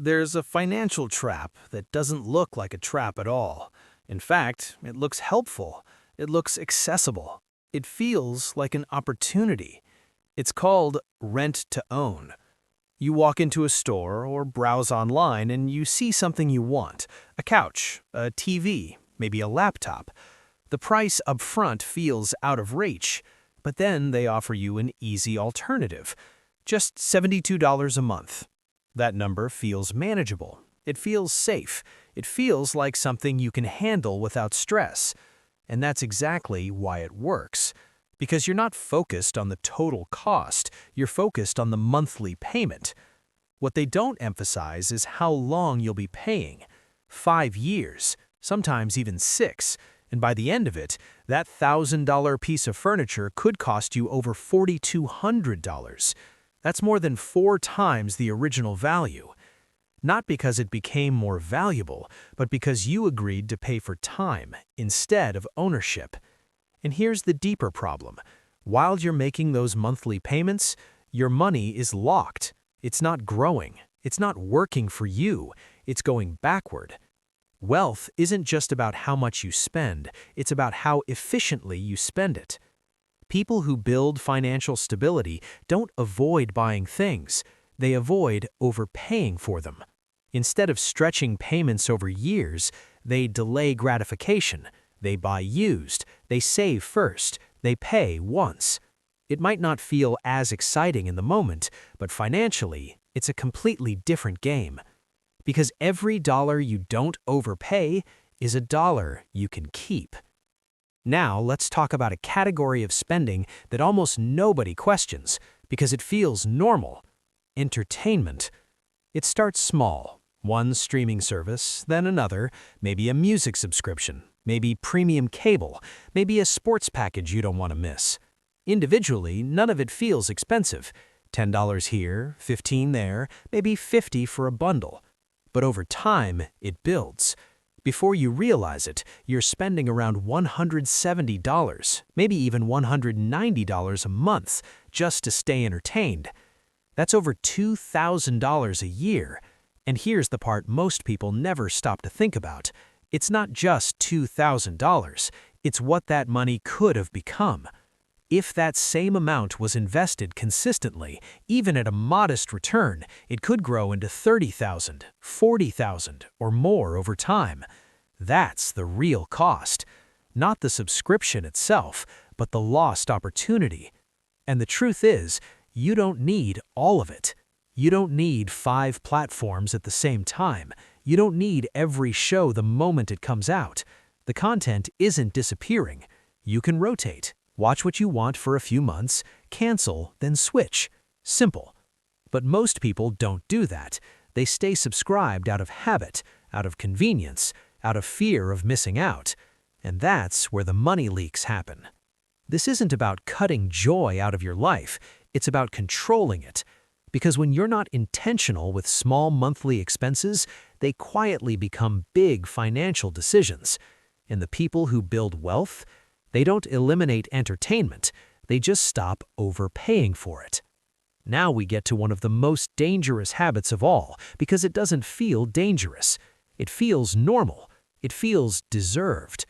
There's a financial trap that doesn't look like a trap at all. In fact, it looks helpful. It looks accessible. It feels like an opportunity. It's called rent to own. You walk into a store or browse online and you see something you want, a couch, a TV, maybe a laptop. The price up front feels out of reach, but then they offer you an easy alternative, just $72 a month. That number feels manageable. It feels safe. It feels like something you can handle without stress. And that's exactly why it works. Because you're not focused on the total cost, you're focused on the monthly payment. What they don't emphasize is how long you'll be paying. 5 years, sometimes even 6, and by the end of it, that $1,000 piece of furniture could cost you over $4,200. That's more than 4 times the original value. Not because it became more valuable, but because you agreed to pay for time instead of ownership. And here's the deeper problem. While you're making those monthly payments, your money is locked. It's not growing. It's not working for you. It's going backward. Wealth isn't just about how much you spend. It's about how efficiently you spend it. People who build financial stability don't avoid buying things. They avoid overpaying for them. Instead of stretching payments over years, they delay gratification. They buy used. They save first. They pay once. It might not feel as exciting in the moment, but financially, it's a completely different game. Because every dollar you don't overpay is a dollar you can keep. Now, let's talk about a category of spending that almost nobody questions because it feels normal. Entertainment. It starts small. One streaming service, then another, maybe a music subscription, maybe premium cable, maybe a sports package you don't want to miss. Individually, none of it feels expensive. $10 here, $15 there, maybe $50 for a bundle. But over time, it builds. Before you realize it, you're spending around $170, maybe even $190 a month just to stay entertained. That's over $2,000 a year. And here's the part most people never stop to think about. It's not just $2,000. It's what that money could have become. If that same amount was invested consistently, even at a modest return, it could grow into $30,000, $40,000, or more over time. That's the real cost. Not the subscription itself, but the lost opportunity. And the truth is, you don't need all of it. You don't need 5 platforms at the same time. You don't need every show the moment it comes out. The content isn't disappearing. You can rotate. Watch what you want for a few months, cancel, then switch. Simple. But most people don't do that. They stay subscribed out of habit, out of convenience, out of fear of missing out. And that's where the money leaks happen. This isn't about cutting joy out of your life. It's about controlling it. Because when you're not intentional with small monthly expenses, they quietly become big financial decisions. And the people who build wealth, they don't eliminate entertainment, they just stop overpaying for it. Now we get to one of the most dangerous habits of all, because it doesn't feel dangerous. It feels normal. It feels deserved.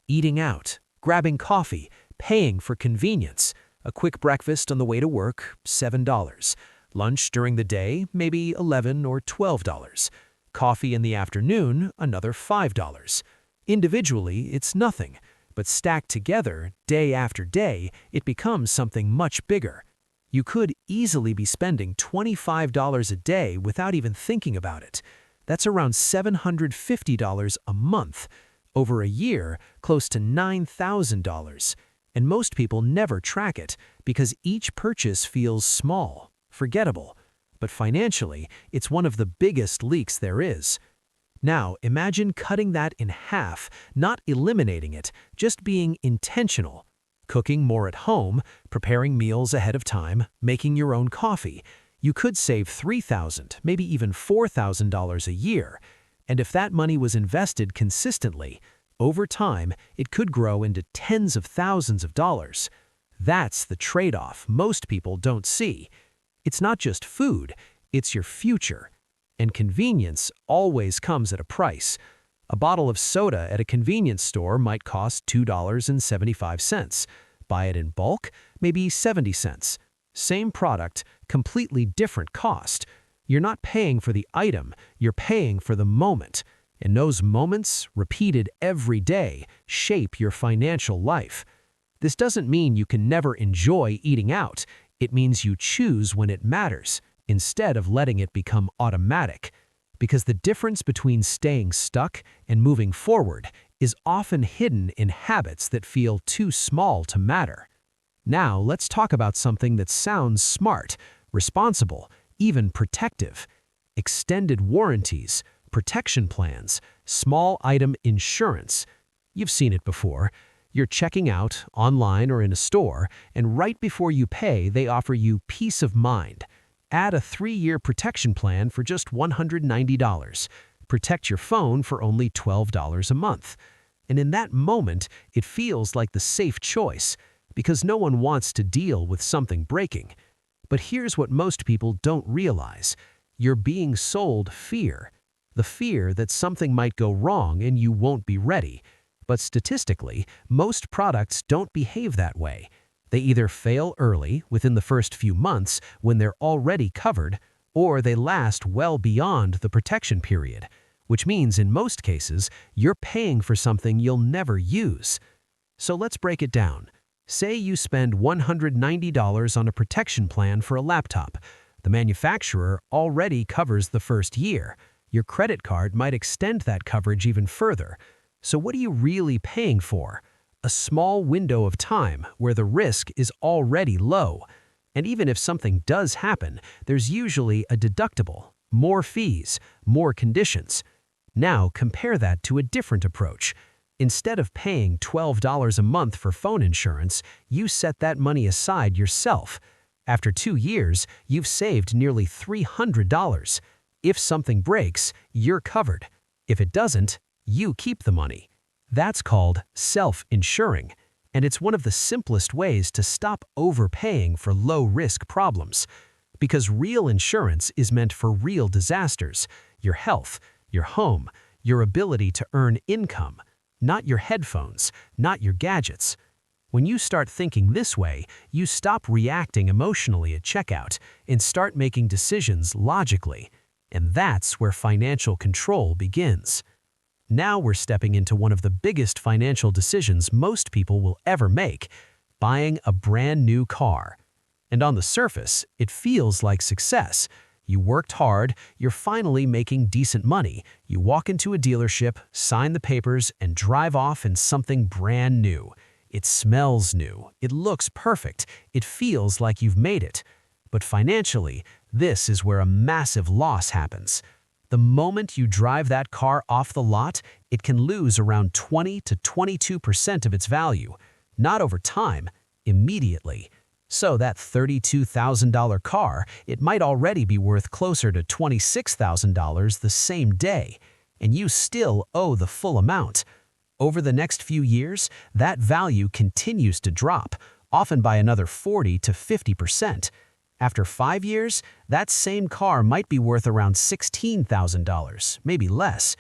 Eating out, grabbing coffee, paying for convenience. A quick breakfast on the way to work, $7. Lunch during the day, maybe $11 or $12. Coffee in the afternoon, another $5. Individually, it's nothing. But stacked together, day after day, it becomes something much bigger. You could easily be spending $25 a day without even thinking about it. That's around $750 a month. Over a year, close to $9,000. And most people never track it because each purchase feels small, forgettable. But financially, it's one of the biggest leaks there is. Now, imagine cutting that in half, not eliminating it, just being intentional. Cooking more at home, preparing meals ahead of time, making your own coffee. You could save $3,000, maybe even $4,000 a year. And if that money was invested consistently, over time, it could grow into tens of thousands of dollars. That's the trade-off most people don't see. It's not just food, it's your future. And convenience always comes at a price. A bottle of soda at a convenience store might cost $2.75. Buy it in bulk, maybe 70 cents. Same product, completely different cost. You're not paying for the item, you're paying for the moment. And those moments, repeated every day, shape your financial life. This doesn't mean you can never enjoy eating out. It means you choose when it matters, instead of letting it become automatic. Because the difference between staying stuck and moving forward is often hidden in habits that feel too small to matter. Now, let's talk about something that sounds smart, responsible, even protective. Extended warranties, protection plans, small item insurance. You've seen it before. You're checking out, online or in a store, and right before you pay, they offer you peace of mind. Add a 3-year protection plan for just $190. Protect your phone for only $12 a month. And in that moment, it feels like the safe choice, because no one wants to deal with something breaking. But here's what most people don't realize. You're being sold fear. The fear that something might go wrong and you won't be ready. But statistically, most products don't behave that way. They either fail early, within the first few months, when they're already covered, or they last well beyond the protection period, which means in most cases, you're paying for something you'll never use. So let's break it down. Say you spend $190 on a protection plan for a laptop. The manufacturer already covers the first year. Your credit card might extend that coverage even further. So what are you really paying for? A small window of time where the risk is already low. And even if something does happen, there's usually a deductible, more fees, more conditions. Now compare that to a different approach. Instead of paying $12 a month for phone insurance, you set that money aside yourself. After 2 years, you've saved nearly $300. If something breaks, you're covered. If it doesn't, you keep the money. That's called self-insuring, and it's one of the simplest ways to stop overpaying for low-risk problems. Because real insurance is meant for real disasters, your health, your home, your ability to earn income, not your headphones, not your gadgets. When you start thinking this way, you stop reacting emotionally at checkout and start making decisions logically. And that's where financial control begins. Now we're stepping into one of the biggest financial decisions most people will ever make, buying a brand new car. And on the surface, it feels like success. You worked hard, you're finally making decent money. You walk into a dealership, sign the papers, and drive off in something brand new. It smells new, it looks perfect, it feels like you've made it. But financially, this is where a massive loss happens. The moment you drive that car off the lot, it can lose around 20 to 22% of its value. Not over time, immediately. So that $32,000 car, it might already be worth closer to $26,000 the same day, and you still owe the full amount. Over the next few years, that value continues to drop, often by another 40 to 50%. After 5 years, that same car might be worth around $16,000, maybe less.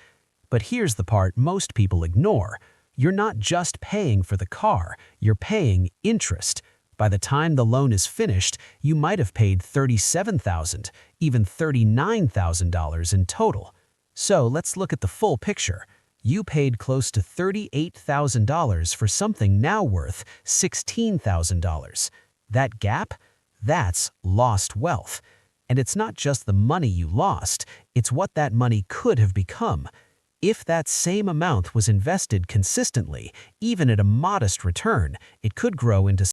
But here's the part most people ignore. You're not just paying for the car, you're paying interest. By the time the loan is finished, you might have paid $37,000, even $39,000 in total. So let's look at the full picture. You paid close to $38,000 for something now worth $16,000. That gap? That's lost wealth. And it's not just the money you lost, it's what that money could have become. If that same amount was invested consistently, even at a modest return, it could grow into